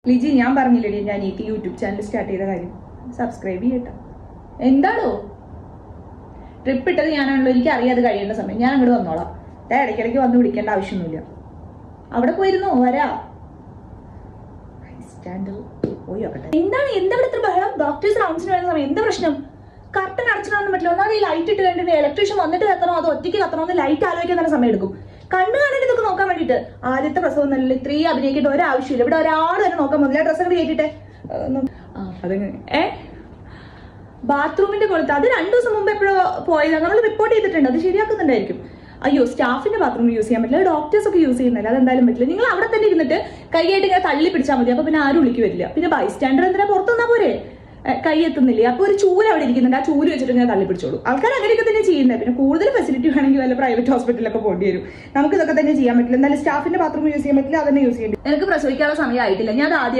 ലിജി ഞാൻ പറഞ്ഞില്ലേ ഞാൻ ഈ യൂട്യൂബ് ചാനൽ സ്റ്റാർട്ട് ചെയ്ത കാര്യം, സബ്സ്ക്രൈബ് ചെയ്യട്ടോ. എന്താണോ ട്രിപ്പ് ഇട്ടത് ഞാനാണല്ലോ, എനിക്ക് അറിയാതെ കഴിയേണ്ട സമയം. ഞാൻ അങ്ങോട്ട് വന്നോളാം. ഇടയ്ക്കിടയ്ക്ക് വന്ന് വിളിക്കേണ്ട ആവശ്യമൊന്നുമില്ല. അവിടെ പോയിരുന്നോ? വരാ പോയി നോക്കട്ടെ. എന്താണ് എന്താ ഇത്ര ബഹളം? ഡോക്ടേഴ്സ് റൗണ്ട്സിന് വരുന്ന സമയം എന്താ പ്രശ്നം? കർട്ടൻ അടച്ചിടാൻ പറ്റില്ല. ഒന്നാമത് ഈ ലൈറ്റ് ഇട്ട് കണ്ടിട്ട് ഇലക്ട്രീഷ്യൻ വന്നിട്ട് കത്തണോ അതോ ഒറ്റയ്ക്ക് കത്തണോ എന്ന് ലൈറ്റ് ആലോചിക്കാൻ തന്നെ സമയം എടുക്കും. കണ്ണു കാണാൻ ഇതൊക്കെ നോക്കാൻ വേണ്ടിട്ട്. ആദ്യത്തെ പ്രസവം നല്ല ഇത്രയും അഭിനയിക്കേണ്ട ഒരാവശ്യമില്ല. ഇവിടെ ഒരാൾ തന്നെ നോക്കാൻ പോകുന്നില്ല. ഡ്രസ്സ് കൂടി കേട്ടിട്ടെ ബാത്റൂമിന്റെ കൊളുത്ത് അത് 2 ദിവസം മുമ്പ് എപ്പോഴോ പോയതാണ്. നമ്മൾ റിപ്പോർട്ട് ചെയ്തിട്ടുണ്ട്. അത് ശരിയാക്കുന്നുണ്ടായിരിക്കും. അയ്യോ, സ്റ്റാഫിന്റെ ബാത്റൂം യൂസ് ചെയ്യാൻ പറ്റില്ല, ഡോക്ടേഴ്സ് ഒക്കെ യൂസ് ചെയ്യുന്നില്ല. അതെന്തായാലും പറ്റില്ല. നിങ്ങൾ അവിടെ തന്നെ ഇരുന്നിട്ട് കൈയായിട്ട് ഇങ്ങനെ തള്ളി പിടിച്ചാൽ മതി. അപ്പൊ പിന്നെ ആരും വിളിക്ക് വരില്ല. പിന്നെ ബൈസ്റ്റാൻഡർ എന്തിനാ പുറത്തു വന്നാൽ പോരെ? കൈ എത്തുന്നില്ലേ? അപ്പൊ ഒരു ചൂല് അവിടെ ഇരിക്കുന്നുണ്ട്. ആ ചൂല് വെച്ചിട്ട് ഇങ്ങനെ തള്ളി പിടിച്ചോളൂ. ആൾക്കാർ അങ്ങനെയൊക്കെ തന്നെ ചെയ്യുന്നത്. പിന്നെ കൂടുതൽ ഫെസിലിറ്റി വേണമെങ്കിൽ വല്ല പ്രൈവറ്റ് ഹോസ്പിറ്റലിലൊക്കെ പോകേണ്ടി വരും. നമുക്ക് ഇതൊക്കെ തന്നെ ചെയ്യാൻ പറ്റില്ല. എന്നാലും സ്റ്റാഫിന്റെ ബാത്റൂം യൂസ് ചെയ്യാൻ പറ്റില്ല, അതന്നെ യൂസ് ചെയ്യേണ്ടി. എനിക്ക് പ്രസവിക്കാനുള്ള സമയമായിട്ടില്ല. ഞാൻ ആദ്യം